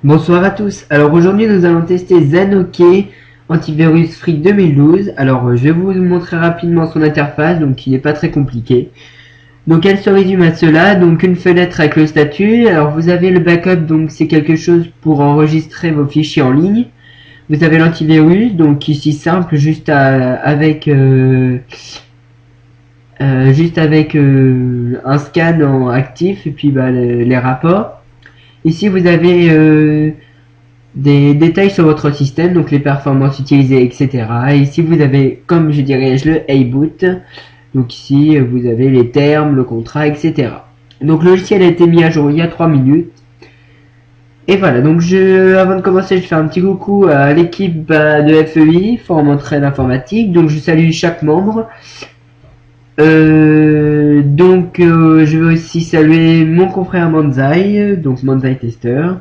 Bonsoir à tous. Alors aujourd'hui nous allons tester Zanoke Antivirus Free 2012. Alors je vais vous montrer rapidement son interface, donc il n'est pas très compliqué. Donc elle se résume à cela, donc une fenêtre avec le statut. Alors vous avez le backup, donc c'est quelque chose pour enregistrer vos fichiers en ligne. Vous avez l'antivirus, donc ici simple, juste avec un scan en actif et puis les rapports. Ici vous avez des détails sur votre système, donc les performances utilisées, etc. Et ici vous avez, comme je dirais, le A-Boot. Donc ici vous avez les termes, le contrat, etc. Donc le logiciel a été mis à jour il y a 3 minutes. Et voilà, donc avant de commencer, je fais un petit coucou à l'équipe de FEI, Forum Entraide Informatique. Donc je salue chaque membre. Je veux aussi saluer mon confrère Manzai, donc Manzai Tester.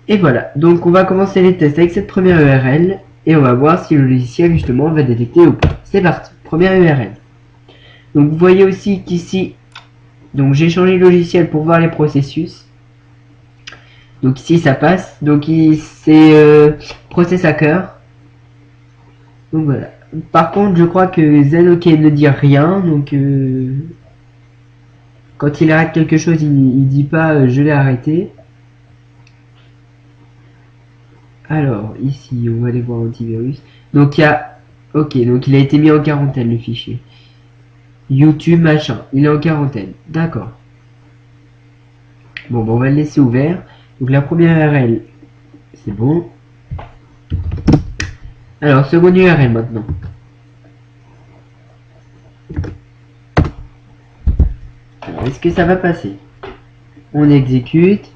Et voilà, donc on va commencer les tests avec cette première URL et on va voir si le logiciel justement va détecter ou pas. C'est parti, première URL. Donc vous voyez aussi qu'ici, donc j'ai changé le logiciel pour voir les processus. Donc ici ça passe, donc c'est Process Hacker. Donc voilà. Par contre je crois que Zanoke ne dit rien, donc quand il arrête quelque chose il dit pas je l'ai arrêté. Alors, ici, on va aller voir antivirus. Donc, il y a... Ok, donc il a été mis en quarantaine, le fichier. YouTube, machin. Il est en quarantaine. D'accord. Bon, on va le laisser ouvert. Donc, la première URL, c'est bon. Alors, seconde URL maintenant. Alors, est-ce que ça va passer? On exécute.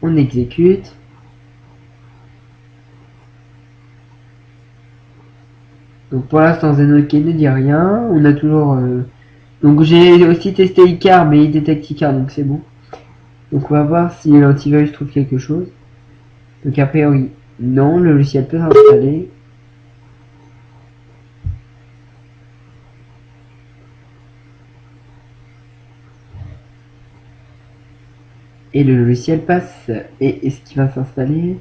On exécute. Donc pour l'instant Zanoke ne dit rien. On a toujours... Donc j'ai aussi testé Icar, mais il détecte Icar, donc c'est bon. Donc on va voir si l'antivirus trouve quelque chose. Donc a priori, non, le logiciel peut s'installer. Et le logiciel passe. Et est-ce qu'il va s'installer?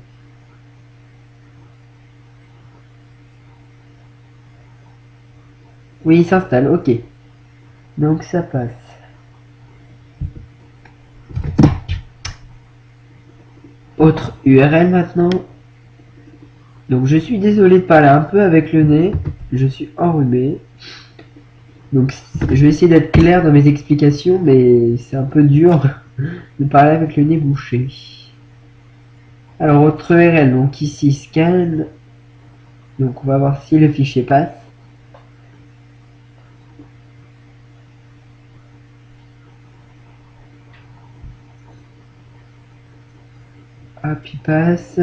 Oui, il s'installe, ok. Donc ça passe. Autre URL maintenant. Donc je suis désolé de parler un peu avec le nez. Je suis enrhumé. Donc je vais essayer d'être clair dans mes explications, mais c'est un peu dur de parler avec le nez bouché. Alors autre URL, donc ici scan. Donc on va voir si le fichier passe. Hop, il passe.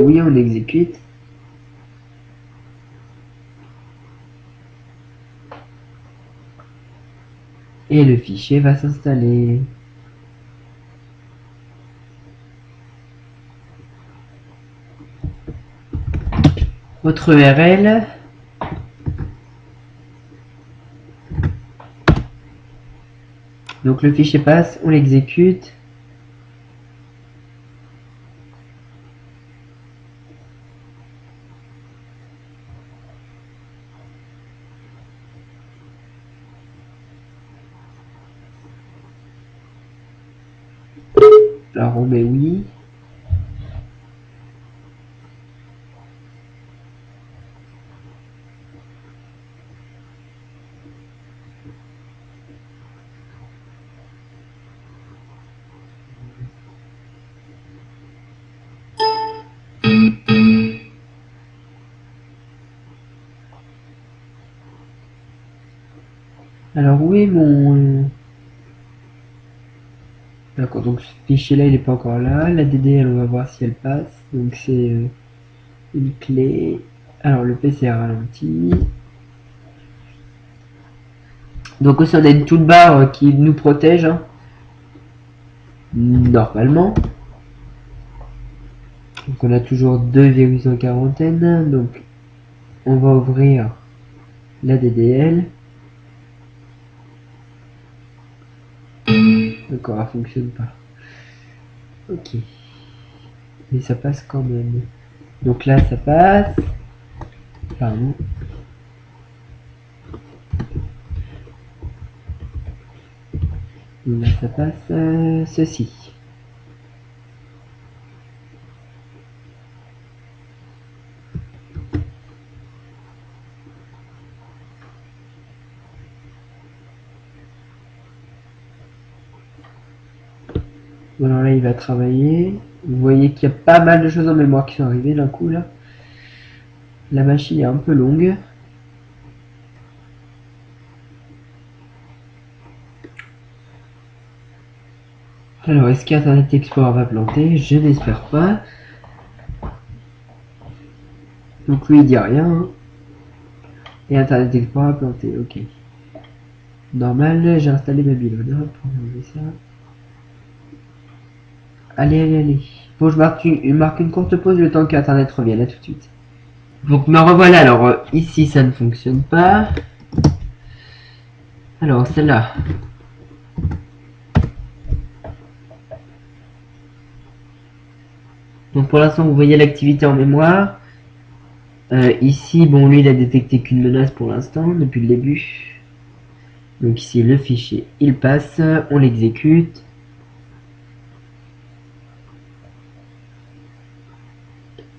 Oui, on exécute. Et le fichier va s'installer. Autre URL. Donc le fichier passe, on l'exécute. Alors on met oui. Alors où est mon... D'accord, donc ce fichier là il n'est pas encore là. La DDL on va voir si elle passe. Donc c'est une clé. Alors le PC est ralenti. Donc aussi on a une toolbar qui nous protège. Hein. Normalement. Donc on a toujours deux virus en quarantaine. Donc on va ouvrir la DDL. D'accord, elle fonctionne pas. Ok. Mais ça passe quand même. Donc là, ça passe. Pardon. Là, ça passe ceci. Alors là, il va travailler. Vous voyez qu'il y a pas mal de choses en mémoire qui sont arrivées d'un coup là. La machine est un peu longue. Alors, est-ce qu'Internet Explorer va planter? Je n'espère pas. Donc lui, il dit rien. Hein. Et Internet Explorer a planté, ok. Normal, j'ai installé Babylone pour enlever ça. Allez, allez, allez. Bon, je marque une courte pause le temps qu'Internet revienne. À tout de suite. Donc me revoilà. Alors ici, ça ne fonctionne pas. Alors celle-là. Donc pour l'instant, vous voyez l'activité en mémoire. Ici, bon, lui, il a détecté qu'une menace pour l'instant, depuis le début. Donc ici, le fichier, il passe, on l'exécute.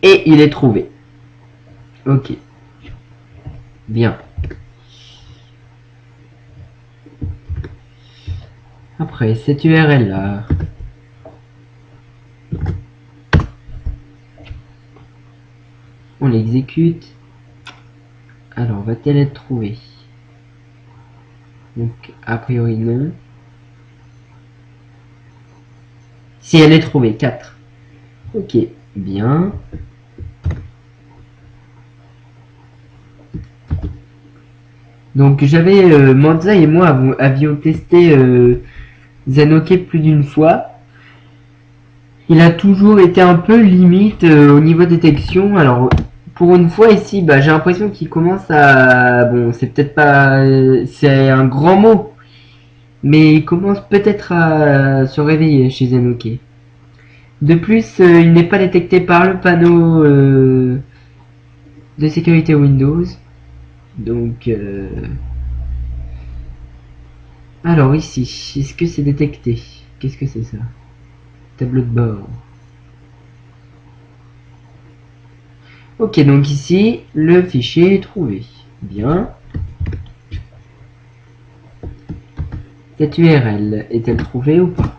Et il est trouvé. Ok. Bien. Après, cette URL là. On l'exécute. Alors, va-t-elle être trouvée? Donc, a priori, non. Si elle est trouvée, 4. Ok, bien. Donc, j'avais, Manza et moi avions testé Zanoke plus d'une fois. Il a toujours été un peu limite au niveau détection. Alors, pour une fois ici, bah, j'ai l'impression qu'il commence à... Bon, c'est peut-être pas... c'est un grand mot. Mais il commence peut-être à se réveiller chez Zanoke. De plus, il n'est pas détecté par le panneau de sécurité Windows. Donc... Alors ici, est-ce que c'est détecté? Qu'est-ce que c'est ça? Tableau de bord. Ok, donc ici, le fichier est trouvé. Bien. Cette URL est-elle trouvée ou pas?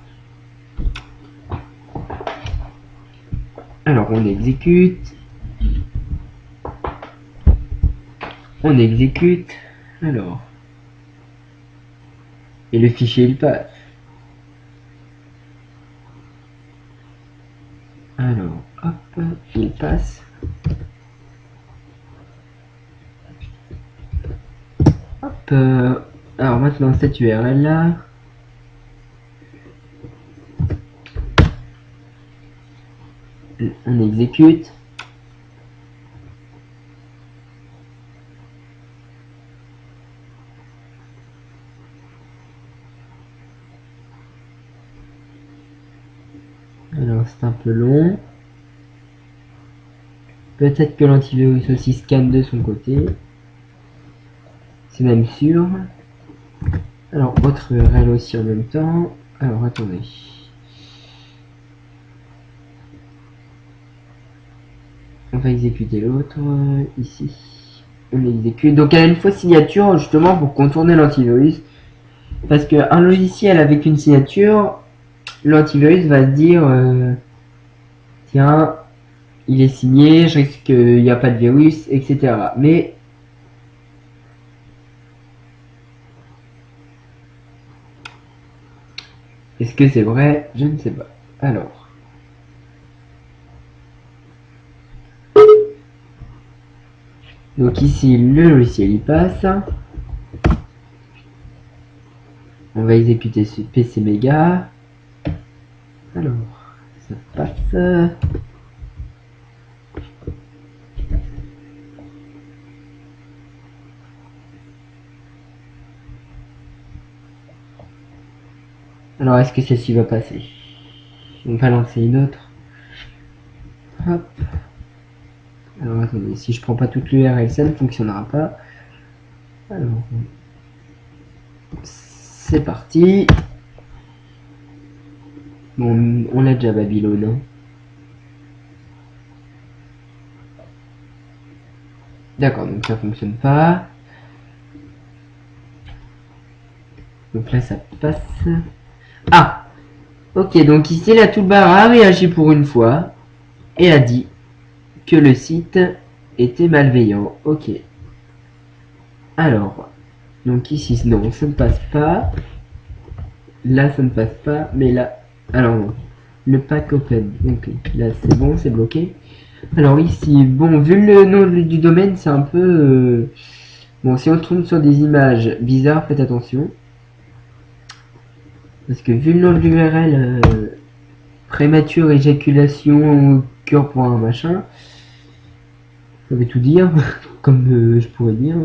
Alors, on exécute. On exécute. Alors. Et le fichier, il passe. Alors, hop, il passe. Hop. Alors maintenant, cette URL là. On exécute. Alors, c'est un peu long. Peut-être que l'antivirus aussi scanne de son côté. C'est même sûr. Alors, autre URL aussi en même temps. Alors, attendez. On va exécuter l'autre ici. On exécute. Donc, elle a une fausse signature justement pour contourner l'antivirus. Parce qu'un logiciel avec une signature, l'antivirus va se dire tiens, il est signé, je risque qu'il n'y a pas de virus, etc. Mais est-ce que c'est vrai? Je ne sais pas. Alors. Donc ici, le logiciel il passe. On va exécuter ce PC Mega. Alors, ça passe. Alors, est-ce que celle-ci va passer? On va lancer une autre. Hop. Alors, attendez, si je prends pas toute l'URL, ça ne fonctionnera pas. Alors, c'est parti. Bon, on a déjà Babylone. Hein. D'accord, donc ça fonctionne pas. Donc là, ça passe. Ah! Ok, donc ici, la toolbar a réagi pour une fois et a dit que le site était malveillant. Ok. Alors, donc ici, non, ça ne passe pas. Là, ça ne passe pas, mais là... Alors, non. Le pack open. Ok, là, c'est bon, c'est bloqué. Alors ici, bon, vu le nom du domaine, c'est un peu... Bon, si on tombe sur des images bizarres, faites attention. Parce que vu le nom de l'URL, prémature éjaculation cure pour un machin, ça veut tout dire, comme je pourrais dire.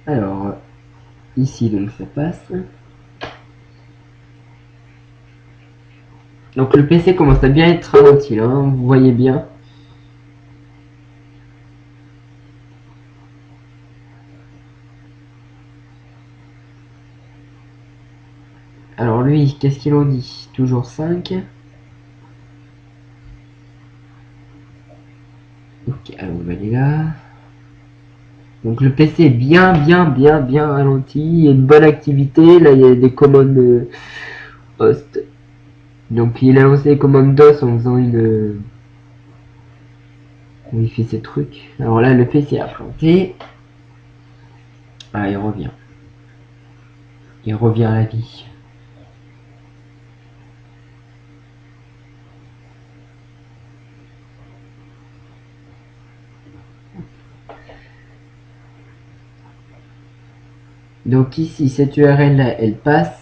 Alors, ici, donc ça passe. Donc le PC commence à bien être ralenti, hein, vous voyez bien. Alors lui, qu'est-ce qu'il en dit? Toujours 5. Ok, alors on va aller là. Donc le PC est bien ralenti. Il y a une bonne activité. Là, il y a des commandes host. Donc il a lancé les commandes DOS en faisant une... où il fait ses trucs. Alors là, le PC a planté. Ah, il revient. Il revient à la vie. Donc ici, cette URL là, elle passe.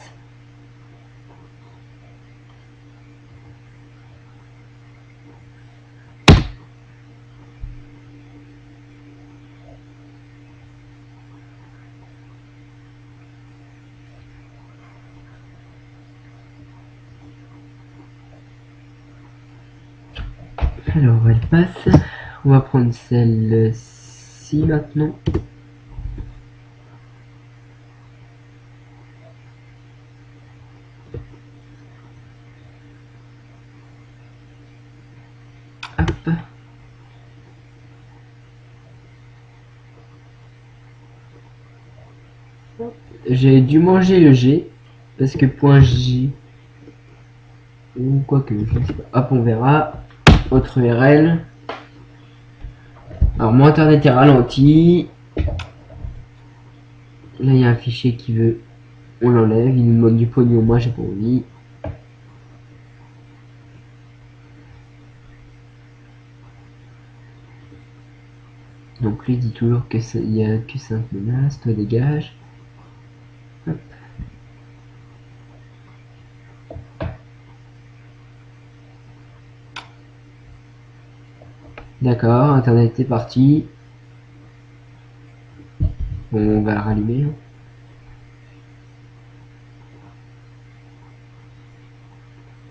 Alors elle passe. On va prendre celle-ci maintenant. Hop. J'ai dû manger le G. Parce que point J. Ou quoi que, je sais pas. Hop, on verra. Autre URL. Alors mon internet est ralenti. Là il y a un fichier qui veut. On l'enlève. Il nous demande du pognon. Moi j'ai pas envie. Donc lui dit toujours que il y a que 5 menaces. Toi dégage. Hop. D'accord, internet est parti. Bon, on va le rallumer.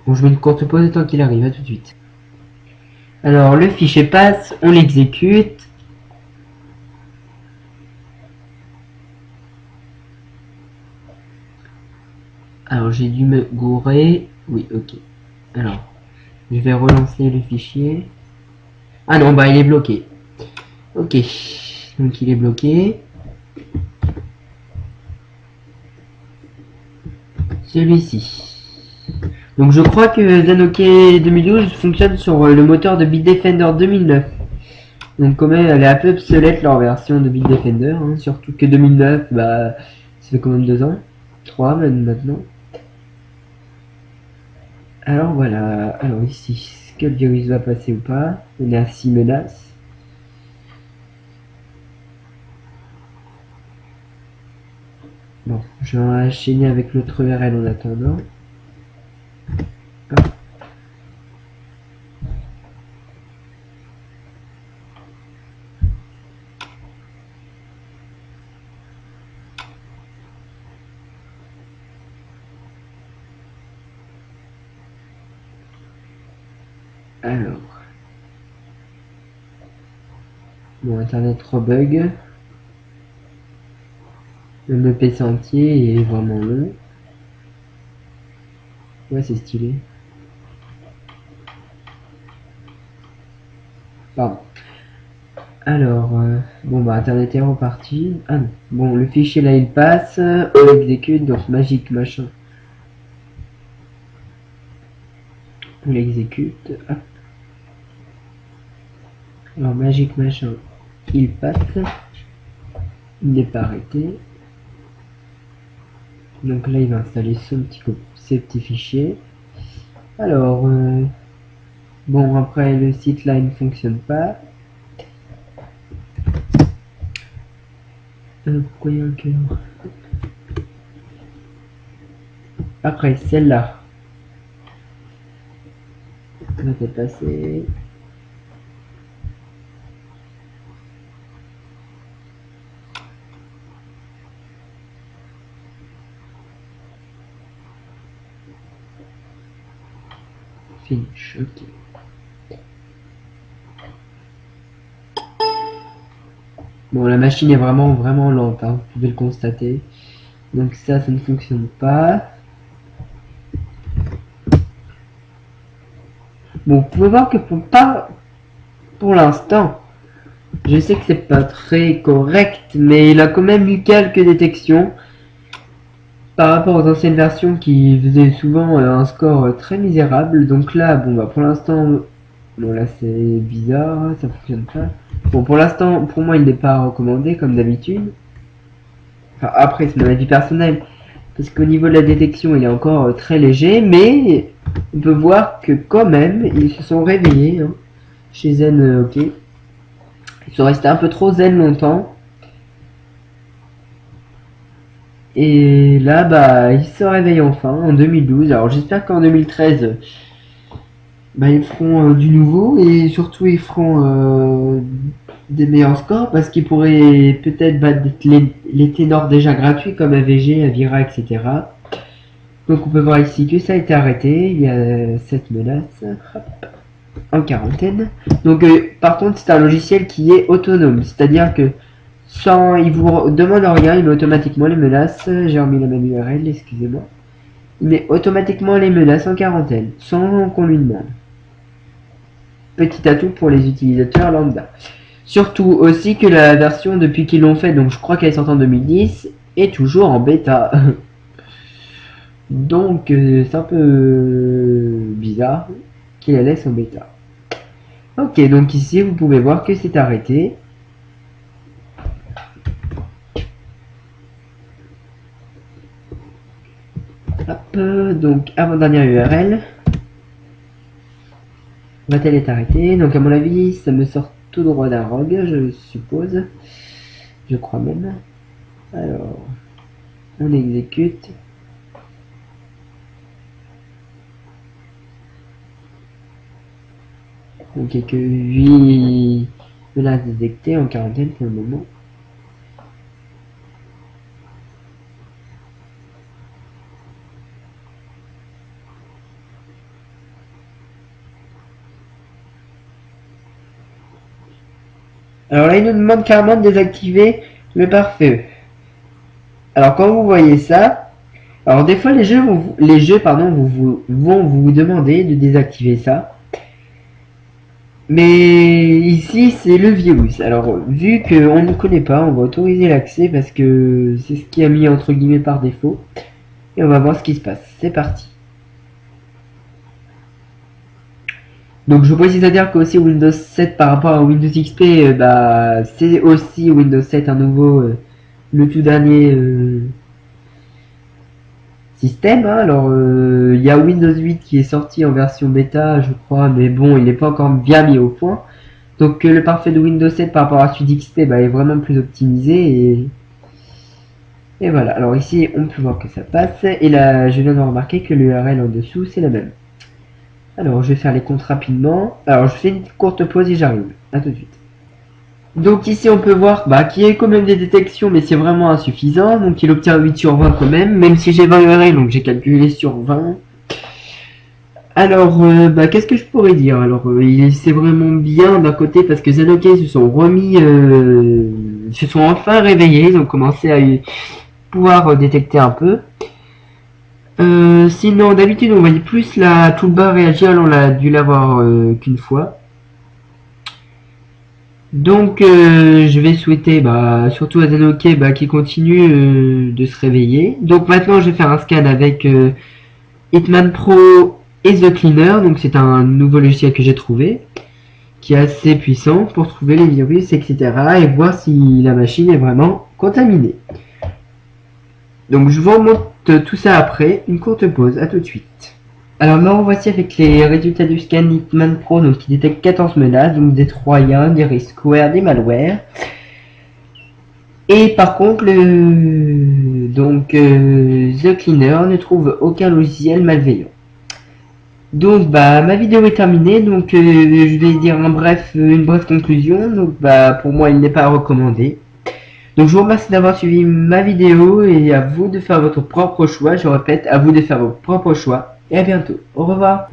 Bon, je mets une courte pause tant qu'il arrive, à tout de suite. Alors, le fichier passe, on l'exécute. Alors, j'ai dû me gourer. Oui, ok. Alors, je vais relancer le fichier. Ah non, bah il est bloqué. Ok, donc il est bloqué. Celui-ci. Donc je crois que Zanoke 2012 fonctionne sur le moteur de Bitdefender 2009. Donc quand même, elle est un peu obsolète leur version de Bitdefender, hein, surtout que 2009, bah, ça fait quand même 2 ans, 3 même maintenant. Alors voilà, alors ici, est-ce que le virus va passer ou pas? On est à 6 menaces. Bon, je vais enchaîner avec l'autre URL en attendant. Hop. Alors. Bon, internet rebug. Le PC entier est vraiment long. Ouais, c'est stylé. Pardon. Alors, bon bah internet est reparti. Ah non. Bon, le fichier là il passe, on exécute, donc magique machin. On l'exécute. Hop. Alors magique machin, il passe. Il n'est pas arrêté. Donc là il va installer ces petits fichiers. Alors, bon après le site là il ne fonctionne pas. Pourquoi il y a un cœur? Après celle-là. Ça va peut-être passer. Finish, ok. Bon, la machine est vraiment lente, hein, vous pouvez le constater. Donc ça ne fonctionne pas. Bon, vous pouvez voir que pour l'instant, je sais que c'est pas très correct, mais il a quand même eu quelques détections par rapport aux anciennes versions qui faisaient souvent un score très misérable. Donc là, bon bah pour l'instant, bon là c'est bizarre, ça fonctionne pas. Bon pour l'instant, pour moi il n'est pas recommandé comme d'habitude. Enfin après c'est mon avis personnel, parce qu'au niveau de la détection il est encore très léger, mais on peut voir que quand même ils se sont réveillés hein, chez Zen. Ok, ils sont restés un peu trop zen longtemps. Et là, bah, ils se réveillent enfin en 2012. Alors j'espère qu'en 2013, bah, ils feront du nouveau et surtout ils feront des meilleurs scores parce qu'ils pourraient peut-être battre les ténors déjà gratuits comme AVG, Avira, etc. Donc on peut voir ici que ça a été arrêté. Il y a cette menace hop, en quarantaine. Donc par contre, c'est un logiciel qui est autonome, c'est-à-dire que sans, il vous demande rien, il met automatiquement les menaces. J'ai remis la même URL, excusez-moi. Il met automatiquement les menaces en quarantaine, sans qu'on lui demande. Petit atout pour les utilisateurs lambda. Surtout aussi que la version depuis qu'ils l'ont fait, donc je crois qu'elle est sortie en 2010, est toujours en bêta. Donc c'est un peu bizarre qu'il la laisse en bêta. Ok, donc ici vous pouvez voir que c'est arrêté. Hop, donc avant-dernière URL. Va-t-elle être arrêtée? Donc à mon avis, ça me sort tout droit d'un rogue, je suppose. Je crois même. Alors, on exécute. Donc il n'y a que 8 menaces détectées en quarantaine pour le moment. Alors là, il nous demande carrément de désactiver le pare-feu. Alors quand vous voyez ça, alors des fois les jeux vont vous demander de désactiver ça. Mais ici c'est le virus. Alors vu qu'on ne connaît pas, on va autoriser l'accès parce que c'est ce qui a mis entre guillemets par défaut. Et on va voir ce qui se passe. C'est parti. Donc je précise à dire qu'aussi Windows 7 par rapport à Windows XP, bah, c'est aussi Windows 7 un nouveau, le tout dernier système. Hein. Alors il y a Windows 8 qui est sorti en version bêta je crois, mais bon il n'est pas encore bien mis au point. Donc le parfait de Windows 7 par rapport à celui d'XP bah, est vraiment plus optimisé et voilà. Alors ici on peut voir que ça passe et là je viens de remarquer que l'URL en dessous c'est la même. Alors, je vais faire les comptes rapidement. Alors, je fais une courte pause et j'arrive. A tout de suite. Donc ici, on peut voir qu'il y a quand même des détections, mais c'est vraiment insuffisant. Donc, il obtient 8 sur 20 quand même si j'ai 20 URL, donc j'ai calculé sur 20. Alors, qu'est-ce que je pourrais dire? Alors, c'est vraiment bien d'un côté parce que Zenokay se sont remis, se sont enfin réveillés, ils ont commencé à pouvoir détecter un peu. Sinon, d'habitude, on voyait plus la toolbar réagir, là, on l'a dû l'avoir qu'une fois. Donc, je vais souhaiter surtout à Zenokay qu'il continue de se réveiller. Donc maintenant, je vais faire un scan avec Hitman Pro et The Cleaner. Donc c'est un nouveau logiciel que j'ai trouvé, qui est assez puissant pour trouver les virus, etc. et voir si la machine est vraiment contaminée. Donc je vous remonte tout ça après une courte pause. À tout de suite. Alors me revoici avec les résultats du scan Hitman Pro, donc qui détecte 14 menaces, donc des Troyens, des risquares, des malwares. Et par contre, The Cleaner ne trouve aucun logiciel malveillant. Donc ma vidéo est terminée, donc je vais dire une brève conclusion. Donc pour moi il n'est pas recommandé. Donc je vous remercie d'avoir suivi ma vidéo et à vous de faire votre propre choix. Je répète, à vous de faire vos propres choix. Et à bientôt. Au revoir.